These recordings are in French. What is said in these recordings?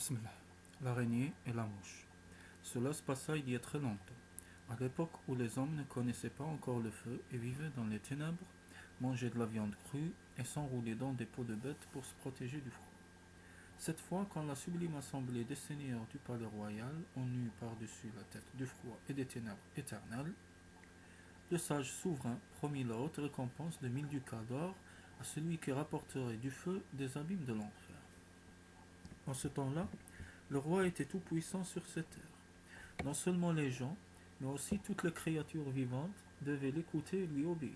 Bismillah. L'araignée et la mouche. Cela se passa il y a très longtemps, à l'époque où les hommes ne connaissaient pas encore le feu et vivaient dans les ténèbres, mangeaient de la viande crue et s'enroulaient dans des peaux de bêtes pour se protéger du froid. Cette fois, quand la sublime assemblée des seigneurs du palais royal en eut par-dessus la tête du froid et des ténèbres éternelles, le sage souverain promit la haute récompense de 1000 ducats d'or à celui qui rapporterait du feu des abîmes de l'enfer. En ce temps-là, le roi était tout-puissant sur cette terre. Non seulement les gens, mais aussi toutes les créatures vivantes devaient l'écouter et lui obéir.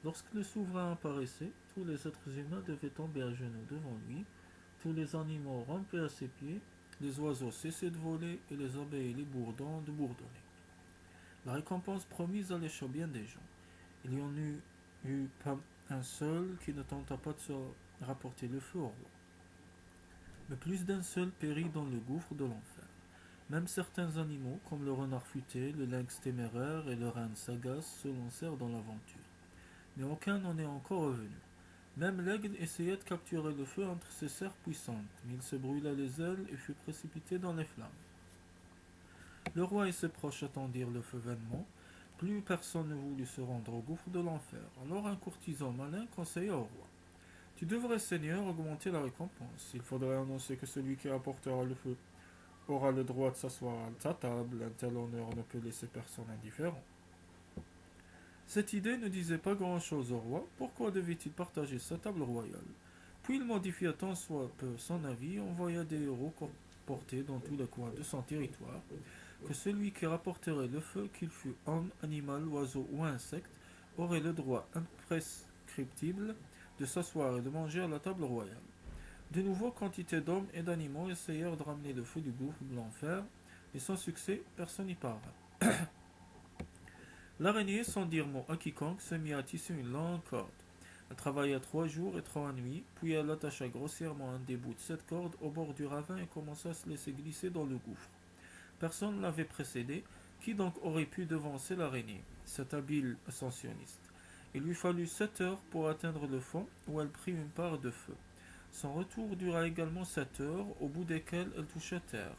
Lorsque le souverain apparaissait, tous les êtres humains devaient tomber à genoux devant lui, tous les animaux rampaient à ses pieds, les oiseaux cessaient de voler et les abeilles et les bourdons de bourdonner. La récompense promise allait bien des gens. Il y en eut pas un seul qui ne tenta pas de se rapporter le feu au roi. Mais plus d'un seul périt dans le gouffre de l'enfer. Même certains animaux, comme le renard futé, le lynx téméraire et le renne sagace, se lancèrent dans l'aventure. Mais aucun n'en est encore revenu. Même l'aigle essayait de capturer le feu entre ses serres puissantes, mais il se brûla les ailes et fut précipité dans les flammes. Le roi et ses proches attendirent le feu vainement. Plus personne ne voulut se rendre au gouffre de l'enfer. Alors un courtisan malin conseilla au roi. Tu devrais, Seigneur, augmenter la récompense. Il faudrait annoncer que celui qui apportera le feu aura le droit de s'asseoir à ta table. Un tel honneur ne peut laisser personne indifférent. Cette idée ne disait pas grand-chose au roi. Pourquoi devait-il partager sa table royale? Puis il modifia tant soit peu son avis, envoya des héros portés dans tous les coins de son territoire, que celui qui rapporterait le feu, qu'il fût homme, animal, oiseau ou insecte, aurait le droit imprescriptible de s'asseoir et de manger à la table royale. De nouveau, quantité d'hommes et d'animaux essayèrent de ramener le feu du gouffre de l'enfer, et sans succès, personne n'y parvint. L'araignée, sans dire mot à quiconque, se mit à tisser une longue corde. Elle travailla 3 jours et 3 nuits, puis elle attacha grossièrement un des bouts de cette corde au bord du ravin et commença à se laisser glisser dans le gouffre. Personne ne l'avait précédé. Qui donc aurait pu devancer l'araignée, cet habile ascensionniste? Il lui fallut 7 heures pour atteindre le fond, où elle prit une part de feu. Son retour dura également 7 heures, au bout desquelles elle toucha terre.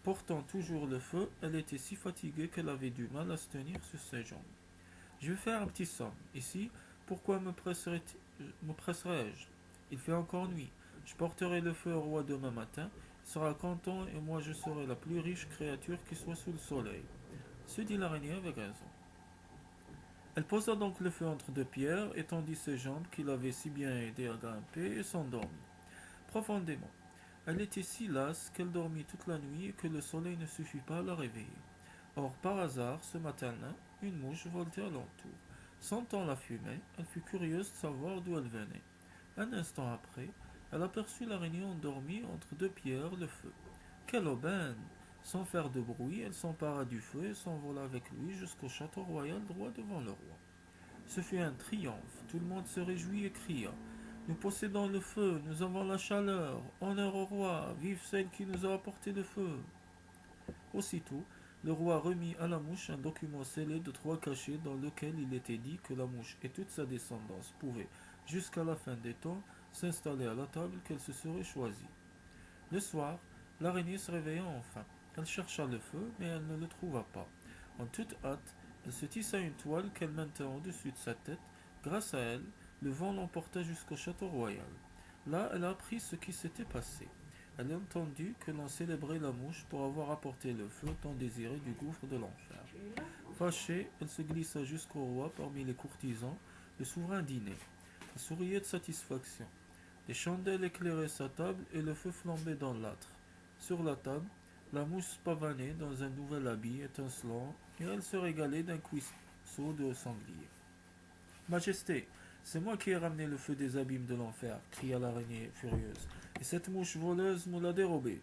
Portant toujours le feu, elle était si fatiguée qu'elle avait du mal à se tenir sur ses jambes. Je vais faire un petit somme. Ici, pourquoi me presserais-je? Il fait encore nuit. Je porterai le feu au roi demain matin. Il sera content et moi je serai la plus riche créature qui soit sous le soleil. Se dit l'araignée avec raison. Elle posa donc le feu entre deux pierres, étendit ses jambes qui l'avaient si bien aidé à grimper et s'endormit profondément. Elle était si lasse qu'elle dormit toute la nuit et que le soleil ne suffit pas à la réveiller. Or, par hasard, ce matin-là, une mouche voltait alentour. Sentant la fumée, elle fut curieuse de savoir d'où elle venait. Un instant après, elle aperçut l'araignée endormie entre deux pierres, le feu. Quelle aubaine! Sans faire de bruit, elle s'empara du feu et s'envola avec lui jusqu'au château royal droit devant le roi. Ce fut un triomphe, tout le monde se réjouit et cria. Nous possédons le feu, nous avons la chaleur, honneur au roi, vive celle qui nous a apporté le feu. Aussitôt, le roi remit à la mouche un document scellé de 3 cachets dans lequel il était dit que la mouche et toute sa descendance pouvaient, jusqu'à la fin des temps, s'installer à la table qu'elle se serait choisie. Le soir, l'araignée se réveilla enfin. Elle chercha le feu, mais elle ne le trouva pas. En toute hâte, elle se tissa une toile qu'elle maintint au-dessus de sa tête. Grâce à elle, le vent l'emporta jusqu'au château royal. Là, elle apprit ce qui s'était passé. Elle entendit que l'on célébrait la mouche pour avoir apporté le feu tant désiré du gouffre de l'enfer. Fâchée, elle se glissa jusqu'au roi parmi les courtisans. Le souverain dînait. Elle souriait de satisfaction. Des chandelles éclairaient sa table et le feu flambait dans l'âtre. Sur la table, la mouche pavanait dans un nouvel habit étincelant et elle se régalait d'un cuisseau de sanglier. Majesté, c'est moi qui ai ramené le feu des abîmes de l'enfer, cria l'araignée furieuse, et cette mouche voleuse me l'a dérobé.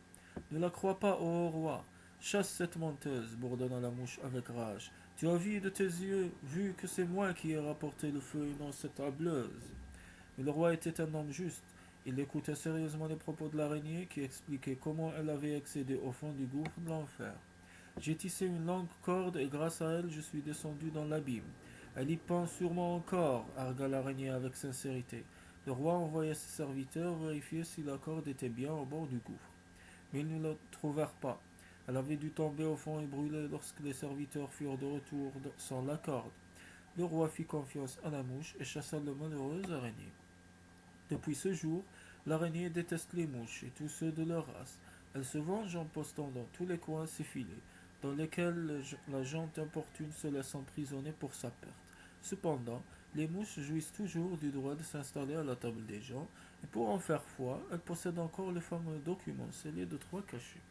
Ne la crois pas, ô roi. Chasse cette menteuse, bourdonna la mouche avec rage. Tu as vu de tes yeux, vu que c'est moi qui ai rapporté le feu et non cette hableuse. Mais le roi était un homme juste. Il écoutait sérieusement les propos de l'araignée qui expliquait comment elle avait accédé au fond du gouffre de l'enfer. J'ai tissé une longue corde et grâce à elle je suis descendu dans l'abîme. Elle y pend sûrement encore, argua l'araignée avec sincérité. Le roi envoya ses serviteurs vérifier si la corde était bien au bord du gouffre. mais ils ne la trouvèrent pas. Elle avait dû tomber au fond et brûler lorsque les serviteurs furent de retour sans la corde. Le roi fit confiance à la mouche et chassa le malheureuse araignée. Depuis ce jour, l'araignée déteste les mouches et tous ceux de leur race. Elle se venge en postant dans tous les coins ses filets, dans lesquels la gente importune se laisse emprisonner pour sa perte. Cependant, les mouches jouissent toujours du droit de s'installer à la table des gens, et pour en faire foi, elles possèdent encore le fameux document scellé de trois cachets.